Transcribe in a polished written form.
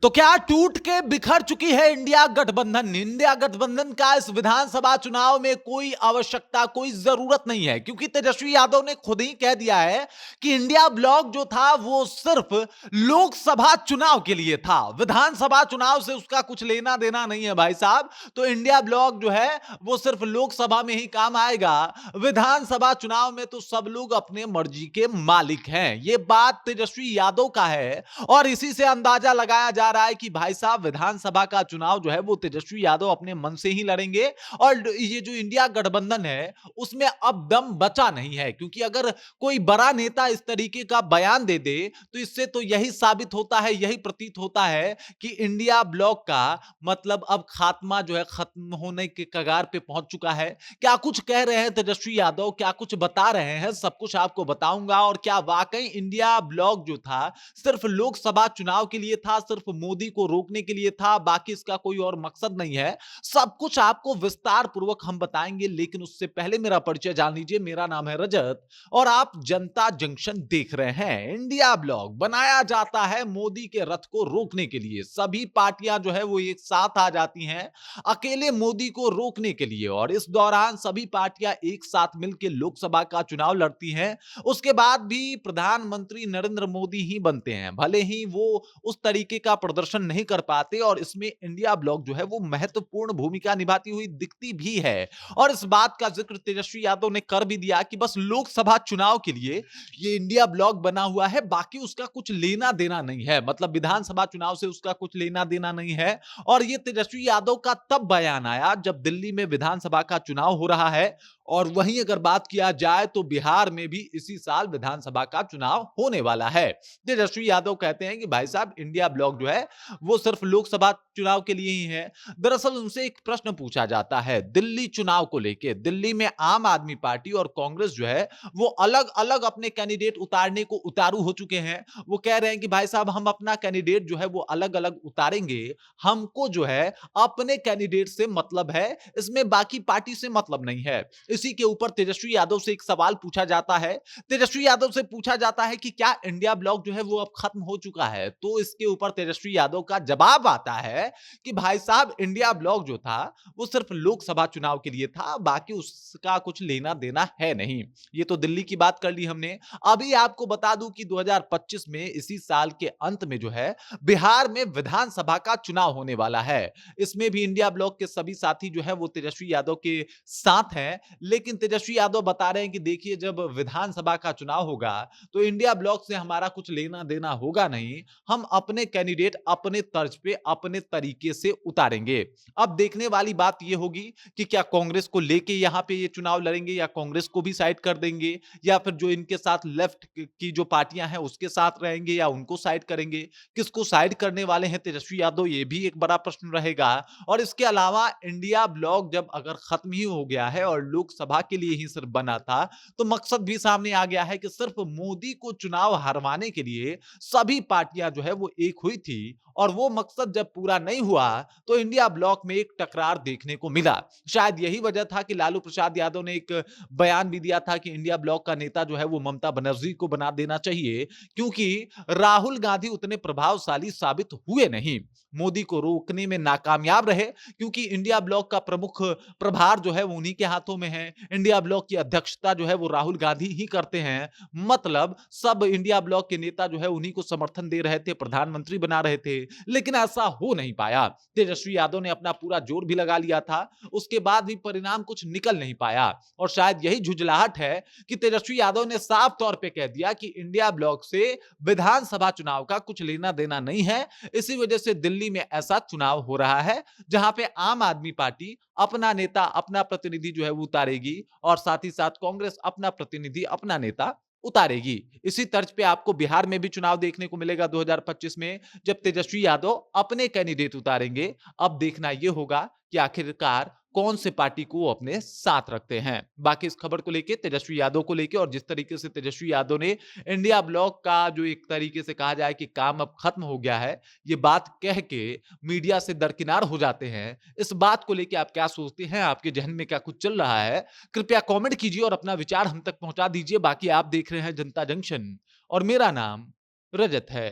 तो क्या टूट के बिखर चुकी है इंडिया गठबंधन? इंडिया गठबंधन का इस विधानसभा चुनाव में कोई आवश्यकता, कोई जरूरत नहीं है, क्योंकि तेजस्वी यादव ने खुद ही कह दिया है कि इंडिया ब्लॉक जो था वो सिर्फ लोकसभा चुनाव के लिए था। विधानसभा चुनाव से उसका कुछ लेना देना नहीं है भाई साहब। तो इंडिया ब्लॉक जो है वो सिर्फ लोकसभा में ही काम आएगा। विधानसभा चुनाव में तो सब लोग अपने मर्जी के मालिक हैं। ये बात तेजस्वी यादव का है और इसी से अंदाजा लगाया जा रहा है कि भाई साहब विधानसभा का चुनाव जो है वो तेजस्वी यादव अपने मन से ही लड़ेंगे। और ये जो इंडिया गठबंधन है उसमें अब दम बचा नहीं है, क्योंकि अगर कोई बड़ा नेता इस तरीके का बयान दे दे तो इससे तो यही साबित होता है, यही प्रतीत होता है कि इंडिया ब्लॉक का मतलब अब खात्मा जो है खत्म होने के कगार पे पहुंच चुका है। क्या कुछ कह रहे हैं तेजस्वी यादव, क्या कुछ बता रहे हैं, सब कुछ आपको बताऊंगा। और क्या वाकई इंडिया ब्लॉक जो था सिर्फ लोकसभा चुनाव के लिए था, सिर्फ मोदी को रोकने के लिए था, बाकी इसका कोई और मकसद नहीं है। सब कुछ आपको विस्तार पूर्वक हम बताएंगे, लेकिन उससे पहले मेरा परिचय जान लीजिए। मेरा नाम है रजत और आप जनता जंक्शन देख रहे हैं। इंडिया ब्लॉक बनाया जाता है मोदी के रथ को रोकने के लिए। सभी पार्टियां जो है वो एक साथ आ जाती हैं अकेले मोदी को रोकने के लिए, और इस दौरान सभी पार्टियां एक साथ मिलकर लोकसभा का चुनाव लड़ती हैं। उसके बाद भी प्रधानमंत्री नरेंद्र मोदी ही बनते हैं, भले ही वो उस तरीके का प्रदर्शन नहीं कर पाते, और इसमें इंडिया ब्लॉक जो है वो महत्वपूर्ण भूमिका निभाती हुई दिखती भी है। और इस बात का जिक्र तेजस्वी यादव ने कर भी दिया कि बस लोकसभा चुनाव के लिए ये इंडिया ब्लॉक बना हुआ है, बाकी उसका कुछ लेना देना नहीं है। मतलब विधानसभा चुनाव से उसका कुछ लेना देना नहीं है। और ये तेजस्वी यादव का तब बयान आया जब दिल्ली में विधानसभा का चुनाव हो रहा है, और वहीं अगर बात किया जाए तो बिहार में भी इसी साल विधानसभा का चुनाव होने वाला है। तेजस्वी यादव कहते हैं कि भाई साहब इंडिया ब्लॉक जो है वो सिर्फ लोकसभा चुनाव के लिए ही है। दरअसल उनसे एक प्रश्न पूछा जाता है दिल्ली चुनाव को लेकर। दिल्ली में आम आदमी पार्टी और कांग्रेस जो है वो अलग अलग अपने कैंडिडेट उतारने को उतारू हो चुके हैं। वो कह रहे हैं कि भाई साहब हम अपना कैंडिडेट जो है वो अलग अलग उतारेंगे, हमको जो है अपने कैंडिडेट से मतलब है, इसमें बाकी पार्टी से मतलब नहीं है। इसी के ऊपर तेजस्वी यादव से एक सवाल पूछा जाता है। तेजस्वी यादव से पूछा जाता है कि क्या इंडिया ब्लॉक जो है वो अब खत्म हो चुका है? तो इसके ऊपर तेजस्वी यादव का जवाब आता है कि भाई साहब इंडिया ब्लॉक जो था वो सिर्फ लोकसभा चुनाव के लिए था, बाकी उसका कुछ लेना देना है नहीं। ये तो दिल्ली की बात कर ली हमने। अभी आपको बता दूं कि 2025 में इसी साल के अंत में जो है बिहार में विधानसभा का चुनाव होने वाला है। इसमें भी इंडिया ब्लॉक के सभी साथी जो है वो तेजस्वी यादव के साथ हैं। लेकिन तेजस्वी यादव बता रहे हैं कि देखिए जब विधानसभा का चुनाव होगा तो इंडिया ब्लॉक से हमारा कुछ लेना देना होगा नहीं। हम अपने कैंडिडेट अपने तर्ज पे अपने तरीके से उतारेंगे। अब देखने वाली बात यह होगी कि क्या कांग्रेस को लेके यहां पे ये चुनाव लड़ेंगे, या कांग्रेस को भी साइड कर देंगे, या फिर जो इनके साथ लेफ्ट की जो पार्टियां हैं उसके साथ रहेंगे, या उनको साइड करेंगे। किसको साइड करने वाले हैं तेजस्वी यादव, ये भी एक बड़ा प्रश्न रहेगा। और इसके अलावा इंडिया ब्लॉक जब अगर खत्म ही हो गया है और लोकसभा के लिए ही सिर्फ बना था, तो मकसद भी सामने आ गया है कि सिर्फ मोदी को चुनाव हरवाने के लिए सभी पार्टियां जो है वो एक हुई थी। और वो मकसद जब पूरा नहीं हुआ तो इंडिया ब्लॉक में एक टकरार देखने को मिला। शायद यही वजह था कि लालू प्रसाद यादव ने एक बयान भी दिया था कि इंडिया ब्लॉक का नेता जो है वो ममता बनर्जी को बना देना चाहिए, क्योंकि राहुल गांधी उतने प्रभावशाली साबित हुए नहीं, मोदी को रोकने में नाकामयाब रहे, क्योंकि इंडिया ब्लॉक का प्रमुख प्रभार जो है वो उन्हीं के हाथों में है। इंडिया ब्लॉक की अध्यक्षता जो है वो राहुल गांधी ही करते हैं। मतलब सब इंडिया ब्लॉक के नेता जो है उन्हीं को समर्थन दे रहे थे, प्रधानमंत्री बना रहे थे, लेकिन ऐसा हो नहीं पाया। तेजस्वी यादव ने अपना पूरा जोर भी लगा लिया था, उसके बाद भी परिणाम कुछ निकल नहीं पाया। और शायद यही झुंझलाहट है कि तेजस्वी यादव ने साफ तौर पे कह दिया कि इंडिया ब्लॉक से विधानसभा चुनाव का कुछ लेना देना नहीं है। इसी वजह से दिल्ली में ऐसा चुनाव हो रहा है जहां पे आम आदमी पार्टी अपना नेता अपना प्रतिनिधि जो है वो उतारेगी, और साथ ही साथ कांग्रेस अपना प्रतिनिधि अपना नेता उतारेगी। इसी तर्ज पे आपको बिहार में भी चुनाव देखने को मिलेगा 2025 में, जब तेजस्वी यादव अपने कैंडिडेट उतारेंगे। अब देखना यह होगा कि आखिरकार कौन से पार्टी को वो अपने साथ रखते हैं। बाकी इस खबर को लेके, तेजस्वी यादव को लेके, और जिस तरीके से तेजस्वी यादव ने इंडिया ब्लॉक का जो एक तरीके से कहा जाए कि काम अब खत्म हो गया है, ये बात कह के मीडिया से दरकिनार हो जाते हैं। इस बात को लेके आप क्या सोचते हैं? आपके जहन में क्या कुछ चल रहा है? कृपया कमेंट कीजिए और अपना विचार हम तक पहुंचा दीजिए। बाकी आप देख रहे हैं जनता जंक्शन और मेरा नाम रजत है।